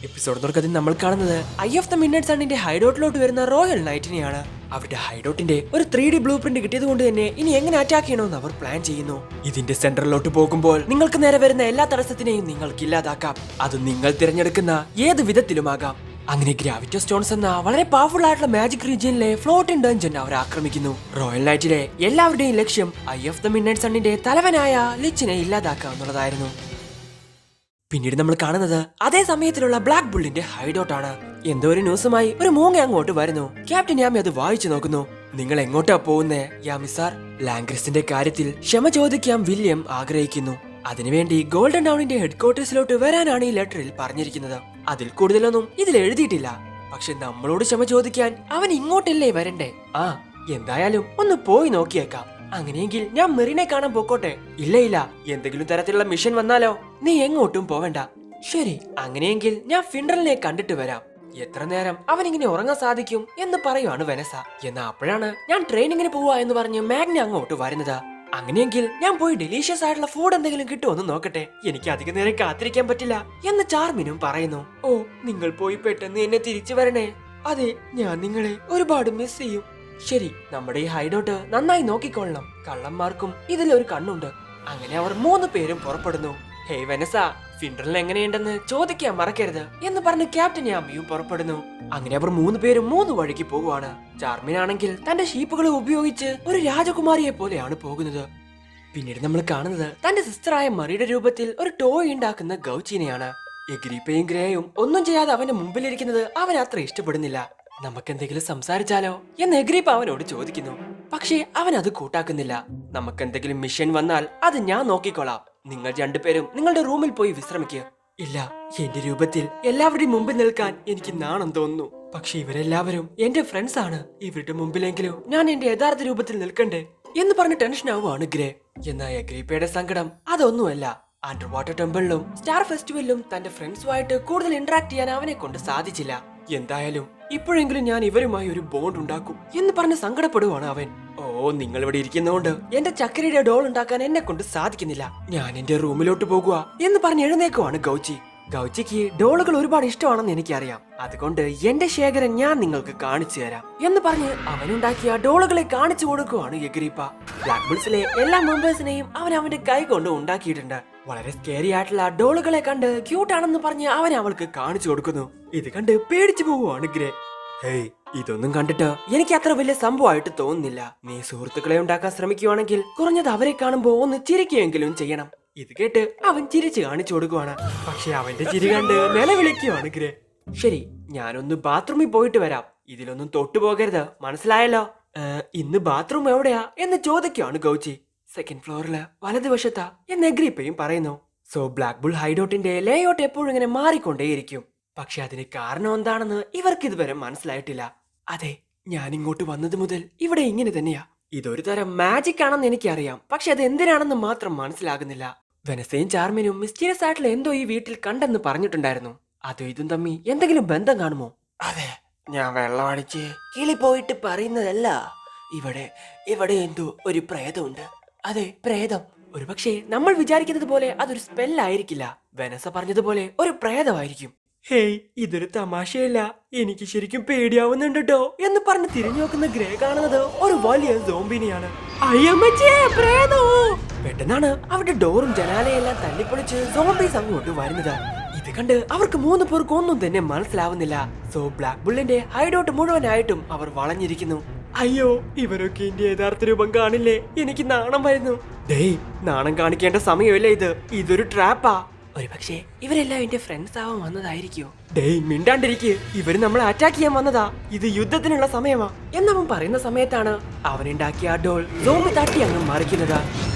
Episode തുടക്കത്തിൽ നമ്മൾ കാണുന്നത് ഐ ഓഫ് ദ മിഡ്നൈറ്റ് സണ്ണിന്റെ ഹൈഡൌട്ടിലോട്ട് വരുന്ന റോയൽ നൈറ്റിനെയാണ്. അവരുടെ ഹൈഡൌട്ടിന്റെ ഒരു 3D ബ്ലൂ പ്രിന്റ് കിട്ടിയത് കൊണ്ട് തന്നെ ഇനി എങ്ങനെ അറ്റാക്ക് ചെയ്യണമെന്ന് അവർ പ്ലാൻ ചെയ്യുന്നു. ഇതിന്റെ സെന്ററിലോട്ട് പോകുമ്പോൾ നിങ്ങൾക്ക് നേരെ വരുന്ന എല്ലാ തടസ്സത്തിനെയും നിങ്ങൾക്ക് ഇല്ലാതാക്കാം. അത് നിങ്ങൾ തിരഞ്ഞെടുക്കുന്ന ഏത് വിധത്തിലുമാകാം. അങ്ങനെ ഗ്രാവിറ്റോ സ്റ്റോൺസ് എന്ന വളരെ പവർഫുൾ ആയിട്ടുള്ള മാജിക് റീജിയനിലെ ഫ്ലോട്ടിംഗ് ഡഞ്ചൻ അവർ ആക്രമിക്കുന്നു. റോയൽ നൈറ്റിലെ എല്ലാവരുടെയും ലക്ഷ്യം ഐ ഓഫ് ദ മിഡ്നൈറ്റ് സണ്ണിന്റെ തലവനായ ലിച്ചിനെ ഇല്ലാതാക്കുക എന്നുള്ളതായിരുന്നു. പിന്നീട് നമ്മൾ കാണുന്നത് അതേ സമയത്തിലുള്ള ബ്ലാക്ക് ബുള്ളിന്റെ ഹൈഡൌട്ട് ആണ്. എന്തോ ഒരു ന്യൂസുമായി ഒരു മൂങ്ങ അങ്ങോട്ട് വരുന്നു. ക്യാപ്റ്റൻ യാമി അത് വായിച്ചു നോക്കുന്നു. നിങ്ങൾ എങ്ങോട്ടാ പോകുന്നേ യാമി സാർ? ലാംഗ്രിസിന്റെ കാര്യത്തിൽ ക്ഷമ ചോദിക്കാൻ വില്യം ആഗ്രഹിക്കുന്നു. അതിനുവേണ്ടി ഗോൾഡൻ ടൗണിന്റെ ഹെഡ്ക്വാർട്ടേഴ്സിലോട്ട് വരാനാണ് ഈ ലെറ്ററിൽ പറഞ്ഞിരിക്കുന്നത്. അതിൽ കൂടുതലൊന്നും ഇതിൽ എഴുതിയിട്ടില്ല. പക്ഷെ നമ്മളോട് ക്ഷമ ചോദിക്കാൻ അവൻ ഇങ്ങോട്ടല്ലേ വരണ്ടേ? എന്തായാലും ഒന്ന് പോയി നോക്കിയേക്കാം. അങ്ങനെയെങ്കിൽ ഞാൻ മെറിനെ കാണാൻ പോക്കോട്ടെ. ഇല്ല, എന്തെങ്കിലും തരത്തിലുള്ള മിഷൻ വന്നാലോ? നീ എങ്ങോട്ടും പോവണ്ട. ശരി, അങ്ങനെയെങ്കിൽ ഞാൻ ഫിൻഡറിനെ കണ്ടിട്ട് വരാം. എത്ര നേരം അവനിങ്ങനെ ഉറങ്ങാൻ സാധിക്കും എന്ന് പറയുവാണ് വെനസ. എന്നാ അപ്പോഴാണ് ഞാൻ ട്രെയിനിങ്ങിന് പോവാ എന്ന് പറഞ്ഞ് മാഗ്ന അങ്ങോട്ട് വരുന്നത്. അങ്ങനെയെങ്കിൽ ഞാൻ പോയി ഡെലീഷ്യസ് ആയിട്ടുള്ള ഫുഡ് എന്തെങ്കിലും കിട്ടുമെന്ന് നോക്കട്ടെ. എനിക്ക് അധികം നേരം കാത്തിരിക്കാൻ പറ്റില്ല എന്ന് ചാർമിനും പറയുന്നു. ഓ, നിങ്ങൾ പോയി പെട്ടെന്ന് എന്നെ തിരിച്ചു വരണേ. അതെ, ഞാൻ നിങ്ങളെ ഒരുപാട് മിസ് ചെയ്യും. ശരി, നമ്മുടെ ഈ ഹൈഡൌട്ട് നന്നായി നോക്കിക്കൊള്ളണം. കള്ളന്മാർക്കും ഇതിലൊരു കണ്ണുണ്ട്. അങ്ങനെ അവർ 3 പേരും പുറപ്പെടുന്നു. ഹേയ് വെനസ, ഫിൻഡറിൽ എങ്ങനെയുണ്ടെന്ന് ചോദിക്കാൻ മറക്കരുത് എന്ന് പറഞ്ഞ് ക്യാപ്റ്റൻ യാമിയും പുറപ്പെടുന്നു. അങ്ങനെ അവർ 3 പേരും 3 വഴിക്ക് പോകുവാണ്. ചാർമിനാണെങ്കിൽ തന്റെ ഷീപ്പുകളെ ഉപയോഗിച്ച് ഒരു രാജകുമാരിയെ പോലെയാണ് പോകുന്നത്. പിന്നീട് നമ്മൾ കാണുന്നത് തന്റെ സിസ്റ്ററായ മറിയുടെ രൂപത്തിൽ ഒരു ടോയ് ഉണ്ടാക്കുന്ന ഗൗച്ചിനെയാണ്. എഗ്രീപ്പയും ഗ്രേയും ഒന്നും ചെയ്യാതെ അവന്റെ മുമ്പിലിരിക്കുന്നത് അവൻ അത്ര ഇഷ്ടപ്പെടുന്നില്ല. നമുക്കെന്തെങ്കിലും സംസാരിച്ചാലോ എന്ന് എഗ്രീപ്പ അവനോട് ചോദിക്കുന്നു. പക്ഷേ അവൻ അത് കൂട്ടാക്കുന്നില്ല. നമുക്കെന്തെങ്കിലും മിഷൻ വന്നാൽ അത് ഞാൻ നോക്കിക്കോളാം. നിങ്ങൾ 2 പേരും നിങ്ങളുടെ റൂമിൽ പോയി വിശ്രമിക്കുക. ഇല്ല, എന്റെ രൂപത്തിൽ എല്ലാവരുടെയും മുമ്പിൽ നിൽക്കാൻ എനിക്ക് നാണം തോന്നുന്നു. പക്ഷെ ഇവരെല്ലാവരും എന്റെ ഫ്രണ്ട്സ് ആണ്. ഇവരുടെ മുമ്പിലെങ്കിലും ഞാൻ എന്റെ യഥാർത്ഥ രൂപത്തിൽ നിൽക്കണ്ടേ എന്ന് പറഞ്ഞ് ടെൻഷൻ ആവുകയാണ് ഗ്രേ. എന്നാൽ എഗ്രീപ്പയുടെ സങ്കടം അതൊന്നുമല്ല. അണ്ടർ വാട്ടർ ടെമ്പിളിലും സ്റ്റാർ ഫെസ്റ്റിവലിലും തന്റെ ഫ്രണ്ട്സുമായിട്ട് കൂടുതൽ ഇന്ററാക്ട് ചെയ്യാൻ അവനെ കൊണ്ട് സാധിച്ചില്ല. എന്തായാലും ഇപ്പോഴെങ്കിലും ഞാൻ ഇവരുമായി ഒരു ബോണ്ട് ഉണ്ടാക്കും എന്ന് പറഞ്ഞ് സങ്കടപ്പെടുവാണ് അവൻ. ഓ, നിങ്ങൾ ഇവിടെ ഇരിക്കുന്നതുകൊണ്ട് എന്റെ ചക്കരയുടെ ഡോൾ ഉണ്ടാക്കാൻ എന്നെ കൊണ്ട് സാധിക്കുന്നില്ല. ഞാൻ എന്റെ റൂമിലോട്ട് പോകുക എന്ന് പറഞ്ഞ് എഴുന്നേക്കുവാണ് ഗൗച്ചി. ഗൗച്ചിക്ക് ഡോളുകൾ ഒരുപാട് ഇഷ്ടമാണെന്ന് എനിക്കറിയാം. അതുകൊണ്ട് എന്റെ ശേഖരം ഞാൻ നിങ്ങൾക്ക് കാണിച്ചു തരാം എന്ന് പറഞ്ഞ് അവനുണ്ടാക്കിയ ഡോളുകളെ കാണിച്ചു കൊടുക്കുവാണ് എഗ്രീപ്പ. ബ്ലാക്ക് ബുൾസിലെ എല്ലാ മെമ്പേഴ്സിനെയും അവൻ അവന്റെ കൈ കൊണ്ട് ഉണ്ടാക്കിയിട്ടുണ്ട്. വളരെ സ്കേറി ആയിട്ടുള്ള ഡോളുകളെ കണ്ട് ക്യൂട്ടാണെന്ന് പറഞ്ഞ് അവൻ അവൾക്ക് കാണിച്ചു കൊടുക്കുന്നു. ഇത് കണ്ട് പേടിച്ചു പോവുകയാണ് ഗ്രേ. ഹേയ്, ഇതൊന്നും കണ്ടിട്ട് എനിക്ക് അത്ര വലിയ സംഭവമായിട്ട് തോന്നുന്നില്ല. നീ സുഹൃത്തുക്കളെ ഉണ്ടാക്കാൻ ശ്രമിക്കുവാണെങ്കിൽ കുറഞ്ഞത് അവരെ കാണുമ്പോ ഒന്ന് ചിരിക്കുകയെങ്കിലും ചെയ്യണം. ഇത് കേട്ട് അവൻ ചിരിച്ചു കാണിച്ചു കൊടുക്കുവാണ്. പക്ഷെ അവന്റെ ചിരി കണ്ട് നിലവിളിക്കുവാണ് ഗ്രേ. ശരി, ഞാനൊന്ന് ബാത്റൂമിൽ പോയിട്ട് വരാം. ഇതിലൊന്നും തൊട്ടുപോകരുത്, മനസ്സിലായല്ലോ? ഇന്ന് ബാത്റൂം എവിടെയാ എന്ന് ചോദിക്കുവാണ് ഗൗച്ചി. 2nd ഫ്ലോറില് വലതുവശത്താ എന്ന് എഗ്രീപ്പയും പറയുന്നു. സോ ബ്ലാക്ക് ബുൾ ഹൈഡൌട്ടിന്റെ ലേഔട്ട് എപ്പോഴും ഇങ്ങനെ മാറിക്കൊണ്ടേയിരിക്കും. പക്ഷെ അതിന് കാരണം എന്താണെന്ന് ഇവർക്ക് ഇതുവരെ മനസ്സിലായിട്ടില്ല. അതെ, ഞാൻ ഇങ്ങോട്ട് വന്നത് മുതൽ ഇവിടെ ഇങ്ങനെ തന്നെയാ. ഇതൊരു തരം മാജിക് ആണെന്ന് എനിക്കറിയാം. പക്ഷെ അത് എന്തിനാണെന്ന് മാത്രം മനസ്സിലാകുന്നില്ല. വെനസയും ചാർമിനും മിസ്റ്റീരിയസ് ആയിട്ടുള്ള എന്തോ ഈ വീട്ടിൽ കണ്ടെന്ന് പറഞ്ഞിട്ടുണ്ടായിരുന്നു. അതോ ഇതും തമ്മി എന്തെങ്കിലും ബന്ധം കാണുമോ? അതെ, ഞാൻ വെള്ളം അടിച്ച് കിളി പോയിട്ട് പറയുന്നതല്ല. ഇവിടെ എന്തോ ഒരു പ്രേതമുണ്ട്. അതെ, പ്രേതം. ഒരു പക്ഷേ നമ്മൾ വിചാരിക്കുന്നത് പോലെ അതൊരു സ്പെല്ലായിരിക്കില്ല. വെനസ പറഞ്ഞതുപോലെ ഒരു പ്രേതമായിരിക്കും. ഹേയ്, ഇതൊരു തമാശയല്ല, എനിക്ക് ശരിക്കും പേടിയാവുന്നുണ്ട് കേട്ടോ എന്ന് പറഞ്ഞ് തിരിഞ്ഞു നോക്കുന്ന ഗ്രേ കാണുന്നത് ഒരു വലിയ സോംബിനെയാണ്. പെട്ടെന്നാണ് അവരുടെ ഡോറും ജനാലയെല്ലാം തല്ലിപ്പൊളിച്ച് സോംബീസ് അങ്ങോട്ട് വരുന്നത്. ഇത് കണ്ട് അവർക്ക് 3 പേർക്ക് ഒന്നും തന്നെ മനസ്സിലാവുന്നില്ല. സോ ബ്ലാക്ക് ബുള്ളിന്റെ ഹൈഡൌട്ട് മുഴുവനായിട്ടും അവർ വളഞ്ഞിരിക്കുന്നു. അയ്യോ, ഇവരൊക്കെ എന്റെ യഥാർത്ഥ രൂപം കാണില്ലേ? എനിക്ക് നാണം വരുന്നു. ഡേയ്, നാണം കാണിക്കേണ്ട സമയമല്ലേ ഇത്. ഇതൊരു ട്രാപ്പാ. ഒരു പക്ഷേ ഇവരെല്ലാം എന്റെ ഫ്രണ്ട്സ് ആവാൻ വന്നതായിരിക്കോ? ഡേയ്, മിണ്ടാണ്ടിരിക്കുക. ഇവര് നമ്മളെ അറ്റാക്ക് ചെയ്യാൻ വന്നതാ. ഇത് യുദ്ധത്തിനുള്ള സമയമാ എന്നവൻ പറയുന്ന സമയത്താണ് അവനുണ്ടാക്കിയ ആ ഡോൾ സോംബി തട്ടി അങ്ങ് മറിക്കുന്നത്.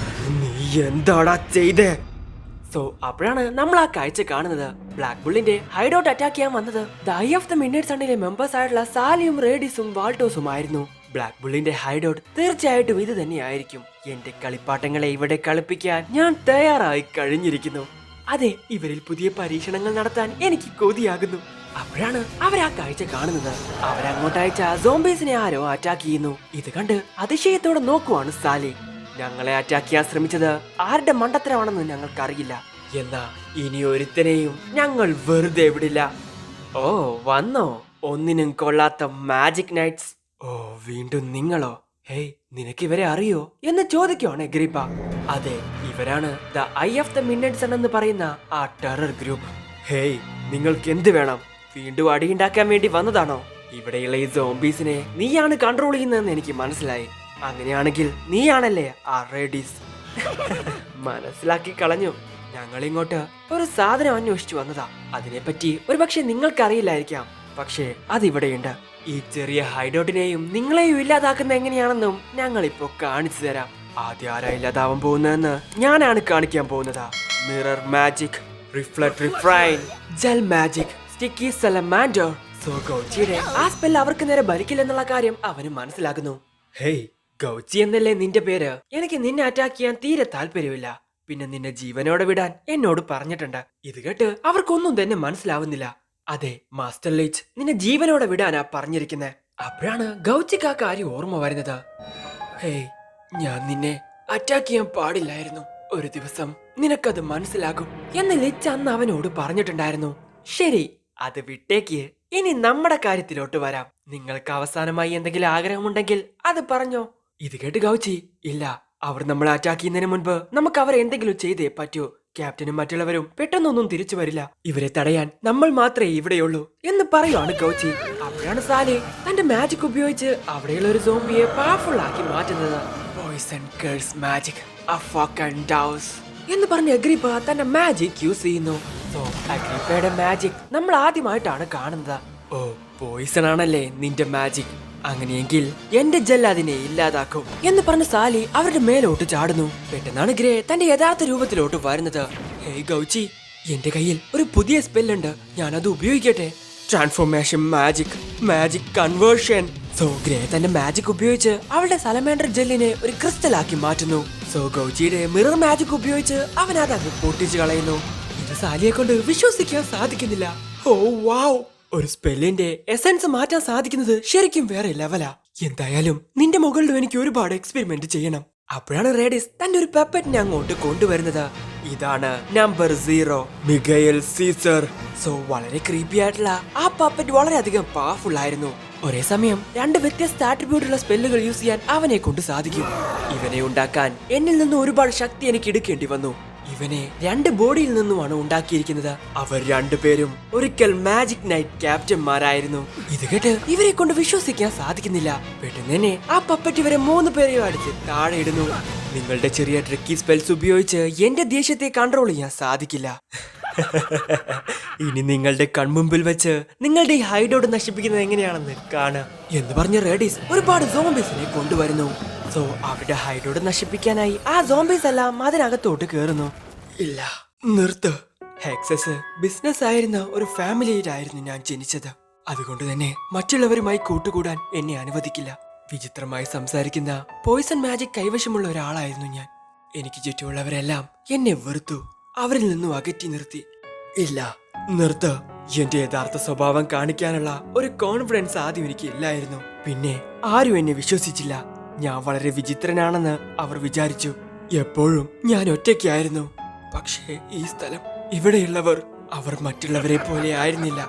നീ എന്താടാ ചെയ്തേ? സോ അപ്പോഴാണ് നമ്മൾ ആ കാഴ്ച കാണുന്നത്. ബ്ലാക്ക് ബുള്ളിന്റെ ഹൈഡൌട്ട് അറ്റാക്ക് ചെയ്യാൻ വന്നത് ഐ ഓഫ് ദ മിഡ്നൈറ്റ് സണ്ണിലെ മെമ്പേഴ്സ് ആയിട്ടുള്ള സാലിയും റേഡിസും വാൾട്ടോസും ആയിരുന്നു. ബ്ലാക്ക് ബുള്ളിന്റെ ഹൈഡൌട്ട് തീർച്ചയായിട്ടും ഇത് തന്നെയായിരിക്കും. എന്റെ കളിപ്പാട്ടങ്ങളെ ഇവിടെ കളിപ്പിക്കാൻ ഞാൻ തയ്യാറായി കഴിഞ്ഞിരിക്കുന്നു. അതെ, ഇവരിൽ പുതിയ പരീക്ഷണങ്ങൾ നടത്താൻ എനിക്ക് കൊതിയാകുന്നു. അപ്പോഴാണ് അവരാ കാഴ്ച കാണുന്നത്. അവരങ്ങോട്ടയച്ച സോംബീസിനെ ആരോ അറ്റാക്ക് ചെയ്യുന്നു. ഇത് കണ്ട് അതിശയത്തോടെ നോക്കുവാണ് സാലി. ഞങ്ങളെ അറ്റാക്ക് ചെയ്യാൻ ശ്രമിച്ചത് ആരുടെ മണ്ടത്തരമാണെന്ന് ഞങ്ങൾക്കറിയില്ല. എന്നാ ഇനി ഒരുത്തനെയും ഞങ്ങൾ വെറുതെ വിടില്ല. ഓ വന്നോ? ഒന്നിനും കൊള്ളാത്ത മാജിക് നൈറ്റ്സ്. ഓ വീണ്ടും നിങ്ങളോ? ഹേയ് നിനക്ക് ഇവരെ അറിയോ എന്ന് ചോദിക്കുവാണ് എഗ്രിപ്പ. അതെ, ഇവരാണ് the eye of the midnight sun എന്ന് പറയുന്ന ആ ടെറർ ഗ്രൂപ്പ്. ഹേയ് നിങ്ങൾക്ക് എന്ത് വേണം? വീണ്ടും അടിയുണ്ടാക്കാൻ വേണ്ടി വന്നതാണോ? ഇവിടെയുള്ള ഈ സോംബീസിനെ നീയാണ് കൺട്രോൾ ചെയ്യുന്നതെന്ന് എനിക്ക് മനസ്സിലായി. അങ്ങനെയാണെങ്കിൽ നീയാണല്ലേ ആ റേഡീസ്? മനസ്സിലാക്കി കളഞ്ഞു. ഞങ്ങൾ ഇങ്ങോട്ട് ഒരു സാധനം അന്വേഷിച്ചു വന്നതാ. അതിനെപ്പറ്റി ഒരുപക്ഷെ നിങ്ങൾക്കറിയില്ലായിരിക്കാം, പക്ഷേ അതിവിടെയുണ്ട്. ഈ ചെറിയ ഹൈഡൌട്ടിനെയും നിങ്ങളെയും ഇല്ലാതാക്കുന്ന എങ്ങനെയാണെന്നും ഞങ്ങൾ ഇപ്പോ കാണിച്ചു തരാം. ആദ്യം ആരാ ഇല്ലാതാവാൻ പോകുന്നതെന്ന് ഞാനാണ് കാണിക്കാൻ പോകുന്നത്. Mirror magic, reflect refrain, gel magic, sticky salamander. So ഗൗച്ചിയുടെ ആ സ്പെൽ അവർക്ക് നേരെ ഭരിക്കില്ലെന്നുള്ള കാര്യം അവന് മനസ്സിലാക്കുന്നു. ഹേയ് ഗൗച്ചി എന്നല്ലേ നിന്റെ പേര്? എനിക്ക് നിന്നെ അറ്റാക്ക് ചെയ്യാൻ തീരെ താല്പര്യമില്ല. പിന്നെ നിന്നെ ജീവനോടെ വിടാൻ എന്നോട് പറഞ്ഞിട്ടുണ്ട്. ഇത് കേട്ട് അവർക്കൊന്നും തന്നെ മനസ്സിലാവുന്നില്ല. അതെ മാസ്റ്റർ ലീച്ച്, നിന്നെ ജീവനോടെ വിടാനാ പറഞ്ഞിരിക്കുന്നത്. അപ്പോഴാണ് ഗൗച്ചിക്ക് ആ കാര്യം ഓർമ്മ വരുന്നത്. ഹേയ് ഞാൻ നിന്നെ അറ്റാക്ക് ചെയ്യാൻ പാടില്ലായിരുന്നു. ഒരു ദിവസം നിനക്കത് മനസ്സിലാകും എന്ന് ലിച്ച് അന്ന് അവനോട് പറഞ്ഞിട്ടുണ്ടായിരുന്നു. ശരി, അത് വിട്ടേക്ക്. ഇനി നമ്മുടെ കാര്യത്തിലോട്ട് വരാം. നിങ്ങൾക്ക് അവസാനമായി എന്തെങ്കിലും ആഗ്രഹമുണ്ടെങ്കിൽ അത് പറഞ്ഞോ. ഇത് കേട്ട് ഗൗച്ചി, ഇല്ല, അവർ നമ്മളെ അറ്റാക്ക് ചെയ്യുന്നതിന് മുൻപ് നമുക്ക് അവരെ എന്തെങ്കിലും ചെയ്തേ പറ്റൂ. ക്യാപ്റ്റനും മറ്റുള്ളവരും പെട്ടെന്നൊന്നും തിരിച്ചു വരില്ല. ഇവരെ തടയാൻ നമ്മൾ മാത്രമേ ഇവിടെയുള്ളൂ എന്ന് പറയുവാണ് ഗൗച്ചി. അപ്പോഴാണ് സാലി തന്റെ മാജിക് ഉപയോഗിച്ച് അവിടെയുള്ള ഒരു സോംബിയെ പവർഫുൾ ആക്കി മാറ്റുന്നത്. പോയിസൺ കേഴ്സ് മാജിക് എന്ന് പറഞ്ഞ് അഗ്രിപ്പ തന്റെ മാജിക് യൂസ് ചെയ്യുന്നു. സോ അഗ്രിപ്പയുടെ മാജിക് നമ്മൾ ആദ്യമായിട്ടാണ് കാണുന്നത്. ഓ പോയിസൺ ആണല്ലേ നിന്റെ മാജിക്? അങ്ങനെയെങ്കിൽ എന്റെ ജെൽ അതിനെ ഇല്ലാതാക്കും എന്ന് പറഞ്ഞ് സാലി അവരുടെ മേലോട്ട് ചാടുന്നു. പെട്ടെന്നാണ് ഗ്രേ തന്റെ യഥാർത്ഥ രൂപത്തിലോട്ട് വരുന്നത്. ഹേയ് ഗൗച്ചി, എന്റെ കയ്യിൽ ഒരു പുതിയ സ്പെല്ലുണ്ട്, ഞാനത് ഉപയോഗിക്കട്ടെ. Transformation magic conversion. So Gray തന്റെ മാജിക് ഉപയോഗിച്ച് അവളുടെ സലമാൻഡർ ജെല്ലിനെ ഒരു ക്രിസ്റ്റലാക്കി മാറ്റുന്നു. സോ ഗൗച്ചിയുടെ മിറർ മാജിക് ഉപയോഗിച്ച് അവൻ അത് പൊട്ടിച്ചു കളയുന്നു. ഇത് സാലിയെ കൊണ്ട് വിശ്വസിക്കാൻ സാധിക്കുന്നില്ല. ഓ വാവ്, ഒരു സ്പെല്ലിന്റെ എസൻസ് മാറ്റാൻ സാധിക്കുന്നത് ശരിക്കും വേറെ ലെവലാ. എന്തായാലും നിന്റെ മുകളിലും എനിക്ക് ഒരുപാട് എക്സ്പെരിമെന്റ് ചെയ്യണം. അപ്പോഴാണ് റേഡിസ് തന്റെ ഒരു പെപ്പറ്റിനെ അങ്ങോട്ട് കൊണ്ടുവരുന്നത്. ഇതാണ് നമ്പർ 0, മിഗയൽ സീസർ. സോ വളരെ ക്രീപ്പി ആയിട്ടുള്ള ആ പപ്പറ്റ് വളരെയധികം പവർഫുൾ ആയിരുന്നു. ഒരേ സമയം 2 വ്യത്യസ്ത ആട്രിബ്യൂട്ടുള്ള സ്പെല്ലുകൾ യൂസ് ചെയ്യാൻ അവനെ കൊണ്ട് സാധിക്കും. ഇവനെ ഉണ്ടാക്കാൻ എന്നിൽ നിന്ന് ഒരുപാട് ശക്തി എനിക്ക് എടുക്കേണ്ടി വന്നു. ഇവനെ 2 ബോഡിയിൽ നിന്നുമാണ് ഉണ്ടാക്കിയിരിക്കുന്നത്. അവർ 2 പേരും ഒരിക്കൽ മാജിക് നൈറ്റ് ക്യാപ്റ്റന്മാരായിരുന്നു. ഇത് കേട്ട് ഇവരെ കൊണ്ട് വിശ്വസിക്കാൻ സാധിക്കുന്നില്ല. പെട്ടെന്ന് തന്നെ ആ പപ്പറ്റ് ഇവരെ 3 പേരെയും അടിച്ച് താഴെ ഇടുന്നു. നിങ്ങളുടെ ചെറിയ ട്രിക്കി സ്പെൽസ് ഉപയോഗിച്ച് എന്റെ ദേഷ്യത്തെ കൺട്രോൾ ചെയ്യാൻ സാധിക്കില്ല. ഇനി നിങ്ങളുടെ കൺമുമ്പിൽ വെച്ച് നിങ്ങളുടെ ഈ ഹൈഡൌട്ട് നശിപ്പിക്കുന്നത് എങ്ങനെയാണെന്ന് കാണാം എന്ന് പറഞ്ഞ റേഡീസ് ഒരുപാട് സോംബീസിനെ കൊണ്ടുവരുന്നു. സോ അവരുടെ ഹൈഡൌട്ട് നശിപ്പിക്കാനായി ആ സോംബീസ് എല്ലാം അതിനകത്തോട്ട് കേറുന്നു. ഇല്ല, നിർത്ത്. ഹെക്സസ് ബിസിനസ് ആയിരുന്ന ഒരു ഫാമിലിയിലായിരുന്നു ഞാൻ ജനിച്ചത്. അതുകൊണ്ട് തന്നെ മറ്റുള്ളവരുമായി കൂട്ടുകൂടാൻ എന്നെ അനുവദിക്കില്ല. വിചിത്രമായി സംസാരിക്കുന്ന പോയിസൺ മാജിക് കൈവശമുള്ള ഒരാളായിരുന്നു ഞാൻ. എനിക്ക് ചുറ്റുമുള്ളവരെല്ലാം എന്നെ വെറുത്തു, അവരിൽ നിന്നും അകറ്റി നിർത്തി. ഇല്ല, നിർത്ത്. എന്റെ യഥാർത്ഥ സ്വഭാവം കാണിക്കാനുള്ള ഒരു കോൺഫിഡൻസ് ആദ്യം എനിക്ക് ഇല്ലായിരുന്നു. പിന്നെ ആരും എന്നെ വിശ്വസിച്ചില്ല. ഞാൻ വളരെ വിചിത്രനാണെന്ന് അവർ വിചാരിച്ചു. എപ്പോഴും ഞാൻ ഒറ്റയ്ക്കായിരുന്നു. പക്ഷേ ഈ സ്ഥലം, ഇവിടെയുള്ളവർ, അവർ മറ്റുള്ളവരെ പോലെ ആയിരുന്നില്ല.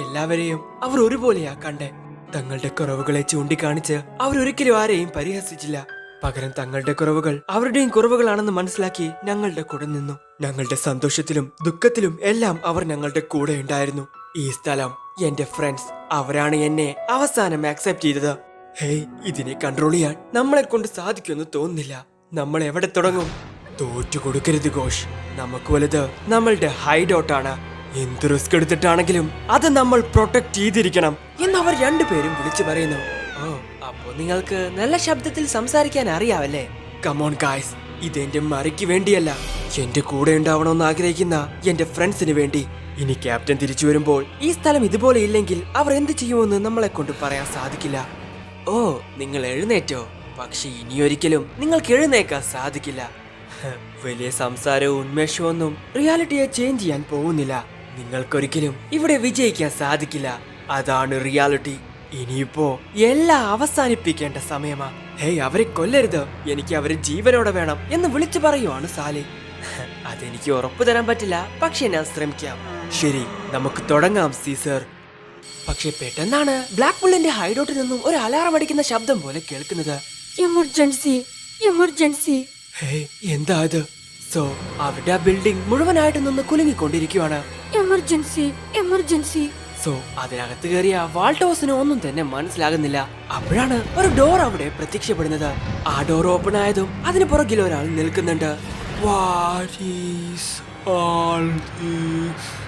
എല്ലാവരെയും അവർ ഒരുപോലെയാ കണ്ടേ. തങ്ങളുടെ കുറവുകളെ ചൂണ്ടിക്കാണിച്ച് അവർ ഒരിക്കലും ആരെയും പരിഹസിച്ചില്ല. പകരം തങ്ങളുടെ കുറവുകൾ അവരുടെയും കുറവുകളാണെന്ന് മനസ്സിലാക്കി ഞങ്ങളുടെ കൂടെ നിന്നു. ഞങ്ങളുടെ സന്തോഷത്തിലും ദുഃഖത്തിലും എല്ലാം അവർ ഞങ്ങളുടെ കൂടെ ഉണ്ടായിരുന്നു. ഈ സ്ഥലം, എന്റെ ഫ്രണ്ട്സ്, അവരാണ് എന്നെ അവസാനം ആക്സെപ്റ്റ് ചെയ്തത്. ഹേയ്, ഇതിനെ കൺട്രോൾ ചെയ്യാൻ നമ്മളെ കൊണ്ട് സാധിക്കുമെന്ന് തോന്നുന്നില്ല. നമ്മൾ എവിടെ തുടങ്ങും? തോറ്റു കൊടുക്കരുത് ഘോഷ്. നമുക്ക് വലുത് നമ്മളുടെ ഹൈഡൌട്ടാണ്. എന്ത് റിസ്ക് എടുത്തിട്ടാണെങ്കിലും അത് നമ്മൾ പ്രൊട്ടക്ട് ചെയ്തിരിക്കണം എന്ന് അവർ 2 പേരും വിളിച്ചു പറയുന്നു. ഓ, അപ്പോ നിങ്ങൾക്ക് നല്ല ശബ്ദത്തിൽ സംസാരിക്കാൻ അറിയാവല്ലേ? കമോൺ ഗായ്സ്, ഇതെന്റെ മറിക്ക് വേണ്ടിയല്ല, എന്റെ കൂടെ ഉണ്ടാവണമെന്ന് ആഗ്രഹിക്കുന്ന എന്റെ ഫ്രണ്ട്സിന് വേണ്ടി. ഇനി ക്യാപ്റ്റൻ തിരിച്ചു വരുമ്പോൾ ഈ സ്ഥലം ഇതുപോലെ ഇല്ലെങ്കിൽ അവർ എന്ത് ചെയ്യുമെന്ന് നമ്മളെ കൊണ്ട് പറയാൻ സാധിക്കില്ല. ഓ, നിങ്ങൾ എഴുന്നേറ്റോ? പക്ഷെ ഇനിയൊരിക്കലും നിങ്ങൾക്ക് എഴുന്നേക്കാൻ സാധിക്കില്ല. വലിയ സംസാരവും ഉന്മേഷവും ഒന്നും റിയാലിറ്റിയെ ചേഞ്ച് ചെയ്യാൻ പോകുന്നില്ല. നിങ്ങൾക്കൊരിക്കലും ഇവിടെ വിജയിക്കാൻ സാധിക്കില്ല. അതാണ് റിയാലിറ്റി. ഇനിയിപ്പോ എല്ലാം അവസാനിപ്പിക്കേണ്ട സമയമാ. ഹേയ്, അവരെ കൊല്ലരുത്, എനിക്ക് അവരെ ജീവനോടെ വേണം എന്ന് വിളിച്ചു പറയുവാണ് സാലി. അതെനിക്ക് ഉറപ്പു തരാൻ പറ്റില്ല, പക്ഷെ ഞാൻ ശ്രമിക്കാം. ശരി, നമുക്ക് തുടങ്ങാം സീസർ. പക്ഷെ പെട്ടെന്നാണ് ബ്ലാക്ക് ബുള്ളിന്റെ ഹൈഡൌട്ടിൽ നിന്നും ഒരു അലാറം അടിക്കുന്ന ശബ്ദം പോലെ കേൾക്കുന്നത്. Emergency emergency. ഹേയ്, എന്താ ഇത്? സോ അവരുടെ ആ ബിൽഡിംഗ് മുഴുവനായിട്ട് നിന്ന് കുലുങ്ങിക്കൊണ്ടിരിക്കുവാണ്. Emergency emergency. സോ അതിനകത്ത് കയറിയ വാൾട്ടോസിന് ഒന്നും തന്നെ മനസ്സിലാകുന്നില്ല. അപ്പോഴാണ് ഒരു ഡോർ അവിടെ പ്രത്യക്ഷപ്പെടുന്നത്. ആ ഡോർ ഓപ്പൺ ആയതും അതിന് പുറകിൽ ഒരാൾ നിൽക്കുന്നുണ്ട്. What is all this?